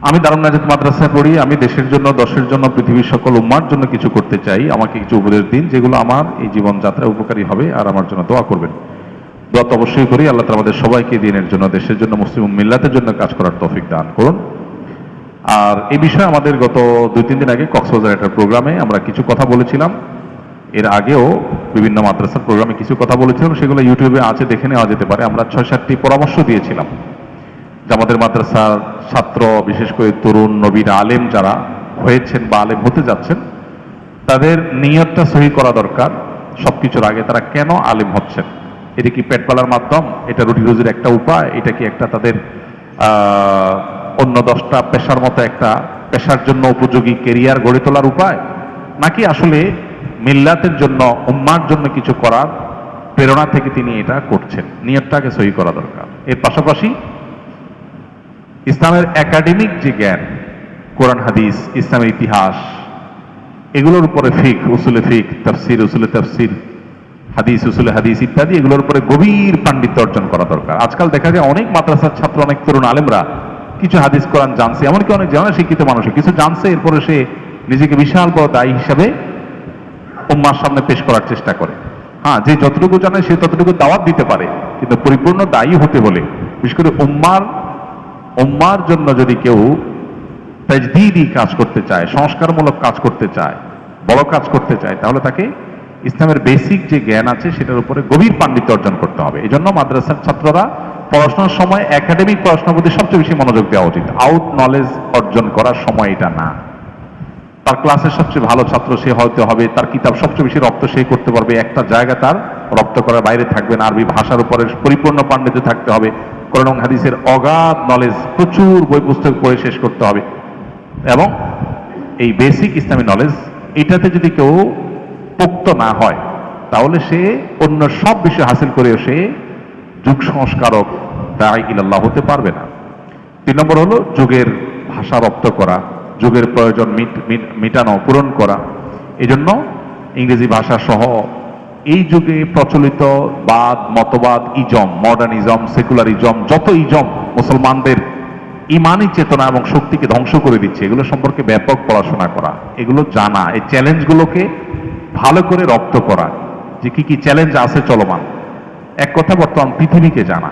আমি দারুন নাজাত মাদ্রাসায় পড়ি, আমি দেশের জন্য, দশের জন্য, পৃথিবীর সকল উম্মার জন্য কিছু করতে চাই। আমাকে কিছু উপদেশ দিন যেগুলো আমার এই জীবনযাত্রায় উপকারী হবে, আর আমার জন্য দোয়া করবেন। দোয়া তো অবশ্যই করি, আল্লাহ তাআলা আমাদের সবাইকে দিনের জন্য, দেশের জন্য, মুসলিম মিল্লাতের জন্য কাজ করার তৌফিক দান করুন। আর এই বিষয়ে আমাদের গত 2-3 দিন আগে কক্সবাজার একটা প্রোগ্রামে আমরা কিছু কথা বলেছিলাম। এর আগেও বিভিন্ন মাদ্রাসার প্রোগ্রামে কিছু কথা বলেছিলাম, সেগুলো ইউটিউবে আছে, দেখে নেওয়া যেতে পারে। আমরা 6-7টি পরামর্শ দিয়েছিলাম যে আমাদের মাদ্রাসার ছাত্র, বিশেষ করে তরুণ নবীন আলেম যারা হয়েছেন বা আলেম হতে যাচ্ছেন, তাদের নিয়তটা সহি করা দরকার। সবকিছুর আগে তারা কেন আলেম হচ্ছেন? এটা কি পেট পালার মাধ্যম? এটা রুটি রুজির একটা উপায়? এটা কি একটা তাদের অন্য 10টা পেশার মতো একটা পেশার জন্য উপযোগী কেরিয়ার গড়ে তোলার উপায়? নাকি আসলে মিল্লাতের জন্য, উম্মার জন্য কিছু করার প্রেরণা থেকে তিনি এটা করছেন? নিয়তটাকে সহি করা দরকার। এর পাশাপাশি ইসলামের একাডেমিক যে জ্ঞান, কোরআন হাদিস, ইসলামের ইতিহাস, এগুলোর উপরে ফিক, উসুলে ফিক, তাফসির, উসুলে তাফসির, হাদিস, উসুলে হাদিস ইত্যাদি, এগুলোর উপরে গভীর পাণ্ডিত্য অর্জন করা দরকার। আজকাল দেখা যায় অনেক মাদ্রাসার ছাত্র, অনেক তরুণ আলেমরা কিছু হাদিস কোরআন জানছে, এমনকি অনেক জানা শিক্ষিত মানুষ কিছু জানছে, এরপরে সে নিজেকে বিশাল বড় দায়ী হিসাবে উম্মার সামনে পেশ করার চেষ্টা করে। হ্যাঁ, যে যতটুকু জানে সে ততটুকু দাওয়াত দিতে পারে, কিন্তু পরিপূর্ণ দায়ী হতে হলে, বিশেষ করে উম্মার জন্য যদি কেউ তাজদীদি কাজ করতে চায়, সংস্কারমূলক কাজ করতে চায়, বড় কাজ করতে চায়, তাহলে তাকে ইসলামের বেসিক যে জ্ঞান আছে সেটার উপরে গভীর পাণ্ডিত্য অর্জন করতে হবে। এই জন্য মাদ্রাসার ছাত্ররা পড়াশোনার সময় একাডেমিক পড়াশোনার প্রতি সবচেয়ে বেশি মনোযোগ দেওয়া উচিত। আউট নলেজ অর্জন করার সময় এটা না। তার ক্লাসের সবচেয়ে ভালো ছাত্র সে হতে হবে, তার কিতাব সবচেয়ে বেশি রপ্ত সে করতে পারবে, একটা জায়গা তার রপ্ত করার বাইরে থাকবে না। আরবি ভাষার উপরে পরিপূর্ণ পাণ্ডিত্য থাকতে হবে, কোরআন এবং হাদিসের অগাধ নলেজ, প্রচুর বই পুস্তক পড়ে শেষ করতে হবে। এবং এই বেসিক ইসলামী নলেজ, এটাতে যদি কেউ পোক্ত না হয়, তাহলে সে অন্য সব বিষয় হাসিল করেও সে যুগ সংস্কারক, দাঈ ইলাল্লাহ হতে পারবে না। 3 নম্বর হলো যুগের ভাষা রপ্ত করা, যুগের প্রয়োজন মিটানো, পূরণ করা। এই জন্য ইংরেজি ভাষা সহ এই যুগে প্রচলিত বাদ, মতবাদ, ইজম, মডার্নিজম, সেকুলারিজম, যত ইজম মুসলমানদের ইমানি চেতনা এবং শক্তিকে ধ্বংস করে দিচ্ছে, এগুলো সম্পর্কে ব্যাপক পড়াশোনা করা, এগুলো জানা, এই চ্যালেঞ্জগুলোকে ভালো করে রপ্ত করা, যে কি কি চ্যালেঞ্জ আছে চলমান। এক কথা, বর্তমান পৃথিবীকে জানা।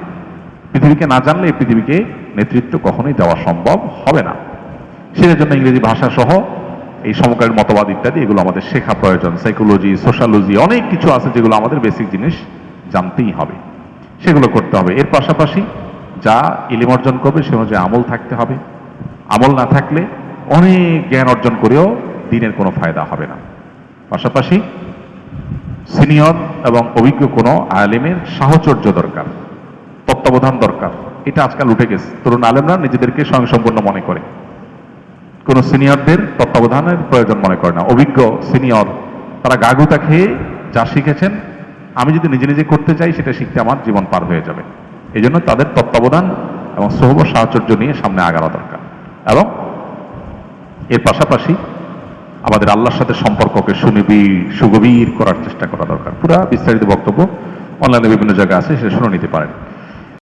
পৃথিবীকে না জানলে এই পৃথিবীকে নেতৃত্ব কখনোই দেওয়া সম্ভব হবে না। সেটার জন্য ইংরেজি ভাষা সহ এই সমকালীন মতবাদ ইত্যাদি এগুলো আমাদের শেখা প্রয়োজন। সাইকোলজি, সোশ্যালজি, অনেক কিছু আছে যেগুলো আমাদের বেসিক জিনিস জানতেই হবে, সেগুলো করতে হবে। এর পাশাপাশি যা ইলম অর্জন করবে সে অনুযায়ী আমল থাকতে হবে। আমল না থাকলে অনেক জ্ঞান অর্জন করেও দিনের কোনো ফায়দা হবে না। পাশাপাশি সিনিয়র এবং অভিজ্ঞ কোনো আলেমের সাহচর্য দরকার, তত্ত্বাবধান দরকার। এটা আজকাল উঠে গেছে, তরুণ আলেমরা নিজেদেরকে স্বয়ংসম্পূর্ণ মনে করে, কোনো সিনিয়রদের তত্ত্বাবধানের প্রয়োজন মনে করে না। অভিজ্ঞ সিনিয়র তারা গাগুতা খেয়ে যা শিখেছেন, আমি যদি নিজে নিজে করতে চাই সেটা শিখতে আমার জীবন পার হয়ে যাবে। এই জন্য তাদের তত্ত্বাবধান এবং সোহবত সাহচর্য নিয়ে সামনে আগানো দরকার। এবং এর পাশাপাশি আমাদের আল্লাহর সাথে সম্পর্ককে সুগভীর করার চেষ্টা করা দরকার। পুরা বিস্তারিত বক্তব্য অনলাইনে বিভিন্ন জায়গায় আছে, সেটা শুনে নিতে পারেন।